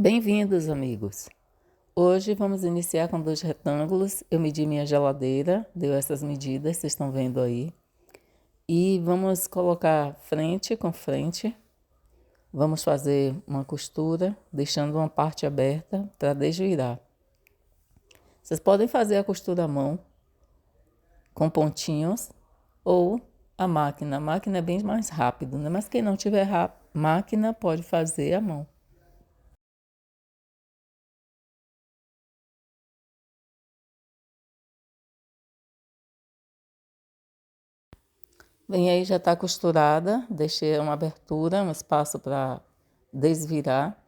Bem-vindos, amigos! Hoje vamos iniciar com 2 retângulos. Eu medi minha geladeira, deu essas medidas, vocês estão vendo aí. E vamos colocar frente com frente. Vamos fazer uma costura, deixando uma parte aberta para desvirar. Vocês podem fazer a costura à mão, com pontinhos, ou a máquina. A máquina é bem mais rápido, né? Mas quem não tiver máquina pode fazer à mão. Bem, aí já está costurada, deixei uma abertura, um espaço para desvirar.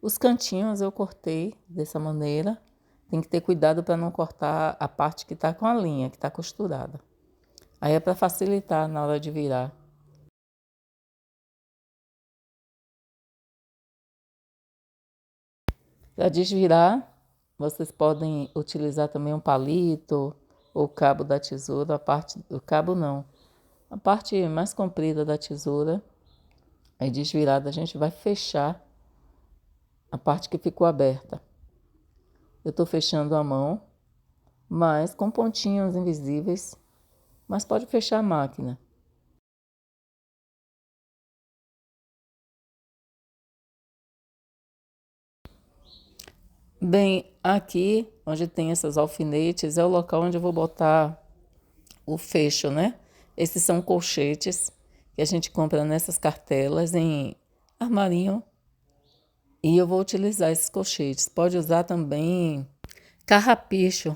Os cantinhos eu cortei dessa maneira. Tem que ter cuidado para não cortar a parte que está com a linha, que está costurada. Aí é para facilitar na hora de virar. Para desvirar, vocês podem utilizar também um palito ou cabo da tesoura, o cabo não, a parte mais comprida da tesoura. Aí desvirada a gente vai fechar a parte que ficou aberta. Eu estou fechando a mão, mas com pontinhos invisíveis, mas pode fechar a máquina. Bem, aqui onde tem essas alfinetes é o local onde eu vou botar o fecho, né? Esses são colchetes que a gente compra nessas cartelas em armarinho. E eu vou utilizar esses colchetes. Pode usar também carrapicho,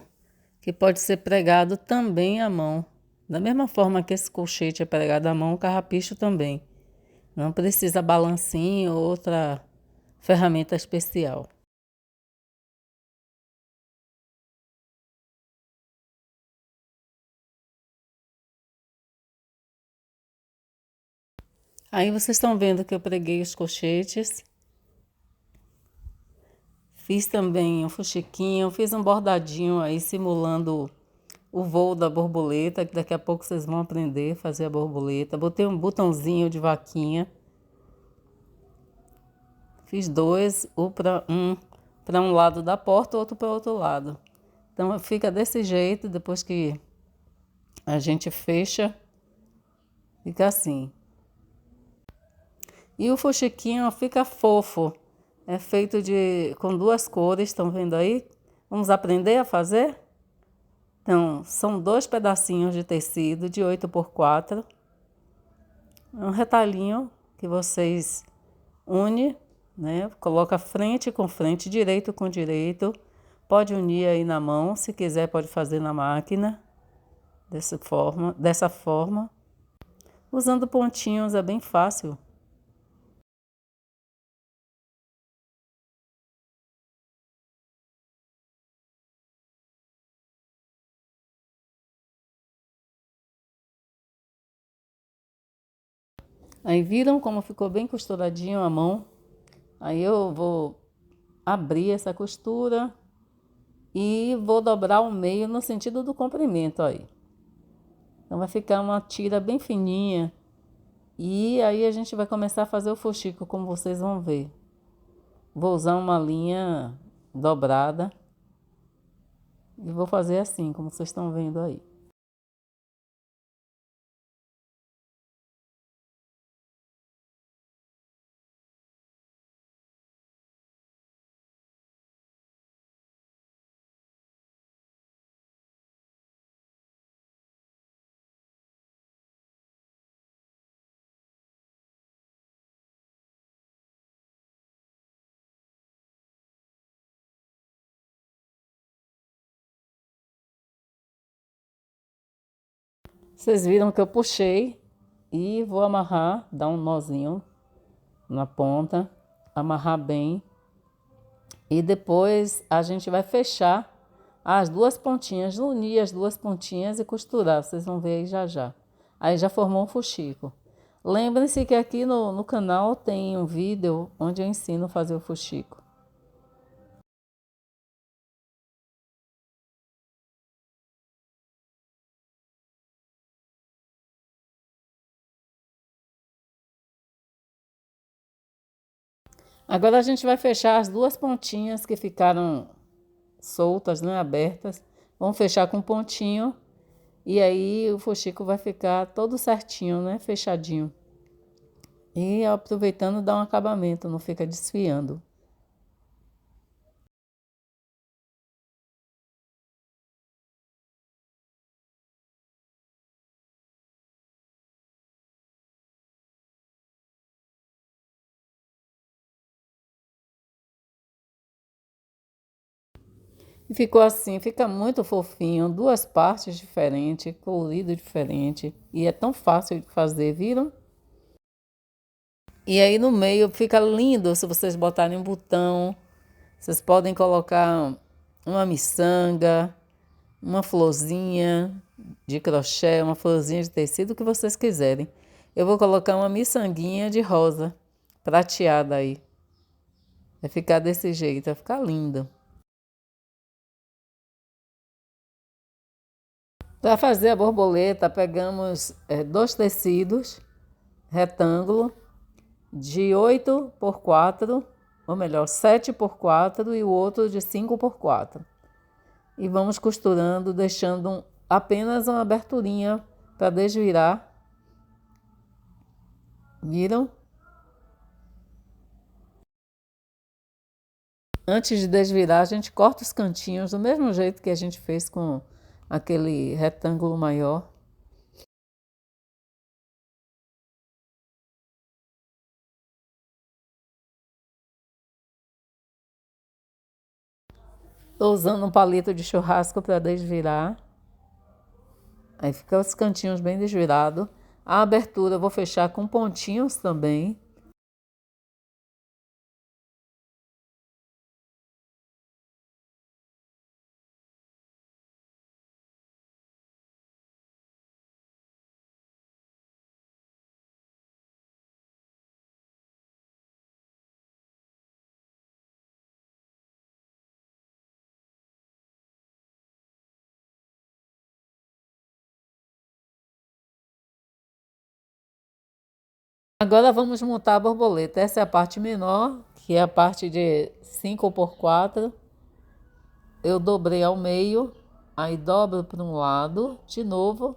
que pode ser pregado também à mão. Da mesma forma que esse colchete é pregado à mão, o carrapicho também. Não precisa balancinho ou outra ferramenta especial. Aí vocês estão vendo que eu preguei os colchetes. Fiz também um fuxiquinho, fiz um bordadinho aí simulando o voo da borboleta, que daqui a pouco vocês vão aprender a fazer a borboleta. Botei um botãozinho de vaquinha. Fiz dois, para um lado da porta, outro para o outro lado. Então fica desse jeito, depois que a gente fecha, fica assim. E o fuxiquinho fica fofo. É feito com 2 cores, estão vendo aí? Vamos aprender a fazer? Então, são 2 pedacinhos de tecido de 8 por 4. Um retalhinho que vocês unem, né? Coloca frente com frente, direito com direito. Pode unir aí na mão, se quiser pode fazer na máquina, dessa forma. Usando pontinhos é bem fácil. Aí viram como ficou bem costuradinho a mão? Aí eu vou abrir essa costura e vou dobrar o meio no sentido do comprimento aí. Então vai ficar uma tira bem fininha. E aí a gente vai começar a fazer o fuxico, como vocês vão ver. Vou usar uma linha dobrada e vou fazer assim, como vocês estão vendo aí. Vocês viram que eu puxei e vou amarrar, dar um nozinho na ponta, amarrar bem. E depois a gente vai fechar as 2 pontinhas, unir as 2 pontinhas e costurar. Vocês vão ver aí já já. Aí já formou um fuxico. Lembrem-se que aqui no canal tem um vídeo onde eu ensino a fazer o fuxico. Agora a gente vai fechar as duas pontinhas que ficaram soltas, né, abertas. Vamos fechar com um pontinho e aí o fuxico vai ficar todo certinho, né, fechadinho. E aproveitando dá um acabamento, não fica desfiando. E ficou assim, fica muito fofinho, duas partes diferentes, colorido diferente. E é tão fácil de fazer, viram? E aí no meio fica lindo se vocês botarem um botão. Vocês podem colocar uma miçanga, uma florzinha de crochê, uma florzinha de tecido, o que vocês quiserem. Eu vou colocar uma miçanguinha de rosa prateada aí. Vai ficar desse jeito, vai ficar lindo. Para fazer a borboleta, pegamos dois tecidos retângulo de 8 por 4, ou melhor, 7 por 4 e o outro de 5 por 4. E vamos costurando, deixando apenas uma aberturinha para desvirar. Viram? Antes de desvirar, a gente corta os cantinhos do mesmo jeito que a gente fez com aquele retângulo maior. Estou usando um palito de churrasco para desvirar. Aí fica os cantinhos bem desvirados. A abertura eu vou fechar com pontinhos também. Agora vamos montar a borboleta. Essa é a parte menor, que é a parte de 5 por 4. Eu dobrei ao meio, aí dobro para um lado, de novo,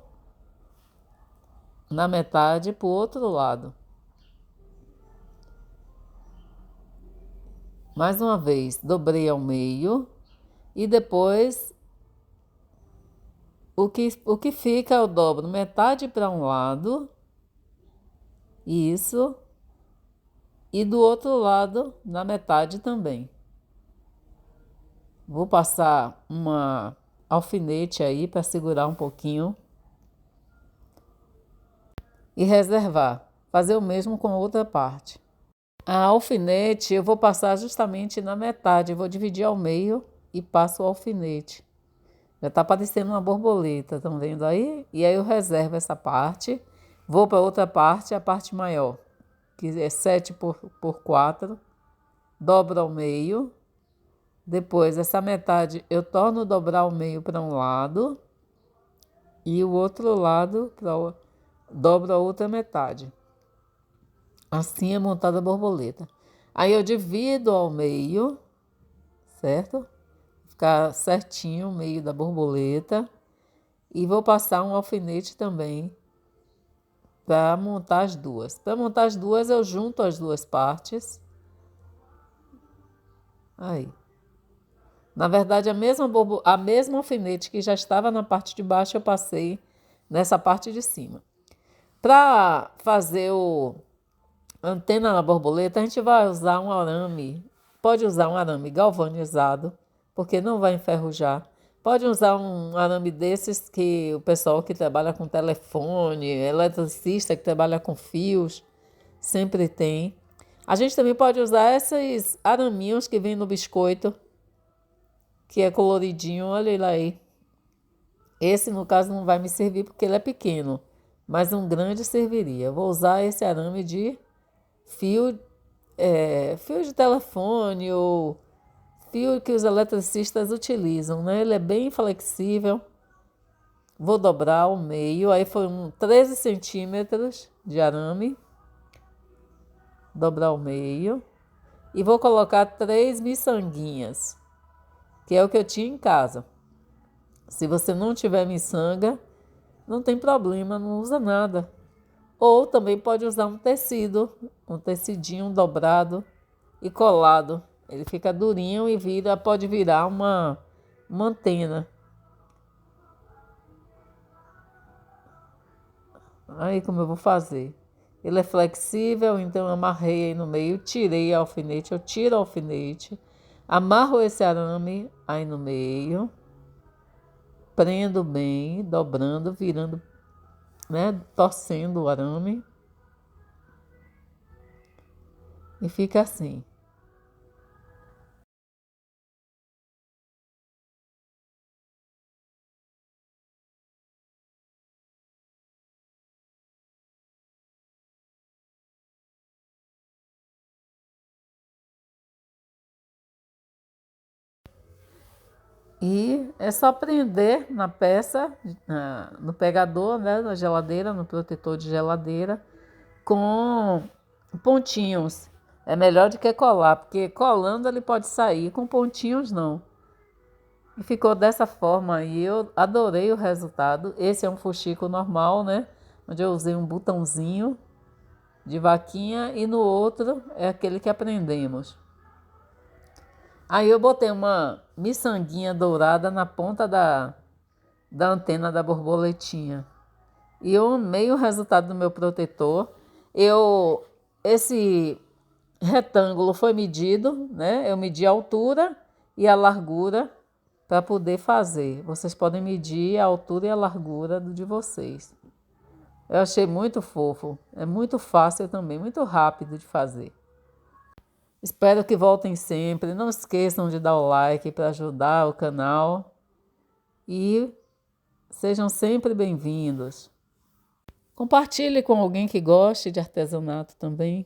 na metade para o outro lado. Mais uma vez, dobrei ao meio e depois o que fica eu dobro metade para um lado, isso, e do outro lado na metade também. Vou passar uma alfinete aí para segurar um pouquinho e reservar. Fazer o mesmo com a outra parte. A alfinete eu vou passar justamente na metade, eu vou dividir ao meio e passo o alfinete. Já está parecendo uma borboleta, estão vendo aí? E aí eu reservo essa parte, vou para outra parte, a parte maior, que é 7 por 4, dobro ao meio. Depois, essa metade eu torno a dobrar ao meio para um lado e o outro lado dobro a outra metade. Assim é montada a borboleta. Aí eu divido ao meio, certo? Ficar certinho o meio da borboleta. E vou passar um alfinete também para montar as duas. Para montar as duas, eu junto as duas partes. Aí. Na verdade, a mesma alfinete que já estava na parte de baixo, eu passei nessa parte de cima. Para fazer a antena na borboleta, a gente vai usar um arame. Pode usar um arame galvanizado, porque não vai enferrujar. Pode usar um arame desses que o pessoal que trabalha com telefone, eletricista que trabalha com fios, sempre tem. A gente também pode usar esses araminhos que vem no biscoito, que é coloridinho, olha ele aí. Esse, no caso, não vai me servir porque ele é pequeno, mas um grande serviria. Eu vou usar esse arame de fio, fio de telefone ou fio que os eletricistas utilizam, né? Ele é bem flexível. Vou dobrar ao meio, aí foi 13 centímetros de arame. Dobrar ao meio. E vou colocar 3 miçanguinhas, que é o que eu tinha em casa. Se você não tiver miçanga, não tem problema, não usa nada. Ou também pode usar um tecido, um tecidinho dobrado e colado. Ele fica durinho e pode virar uma antena. Aí como eu vou fazer? Ele é flexível, então eu amarrei aí no meio, tirei o alfinete, eu tiro o alfinete, amarro esse arame aí no meio, prendo bem, dobrando, virando, né, torcendo o arame e fica assim. E é só prender na peça, no pegador, né, na geladeira, no protetor de geladeira, com pontinhos. É melhor do que colar, porque colando ele pode sair, com pontinhos não. E ficou dessa forma e eu adorei o resultado. Esse é um fuxico normal, né? Onde eu usei um botãozinho de vaquinha e no outro é aquele que aprendemos. Aí eu botei uma miçanguinha dourada na ponta da antena da borboletinha. E eu amei o resultado do meu protetor. Esse retângulo foi medido, né? Eu medi a altura e a largura para poder fazer. Vocês podem medir a altura e a largura do de vocês. Eu achei muito fofo. É muito fácil também, muito rápido de fazer. Espero que voltem sempre. Não esqueçam de dar o like para ajudar o canal. E sejam sempre bem-vindos. Compartilhe com alguém que goste de artesanato também.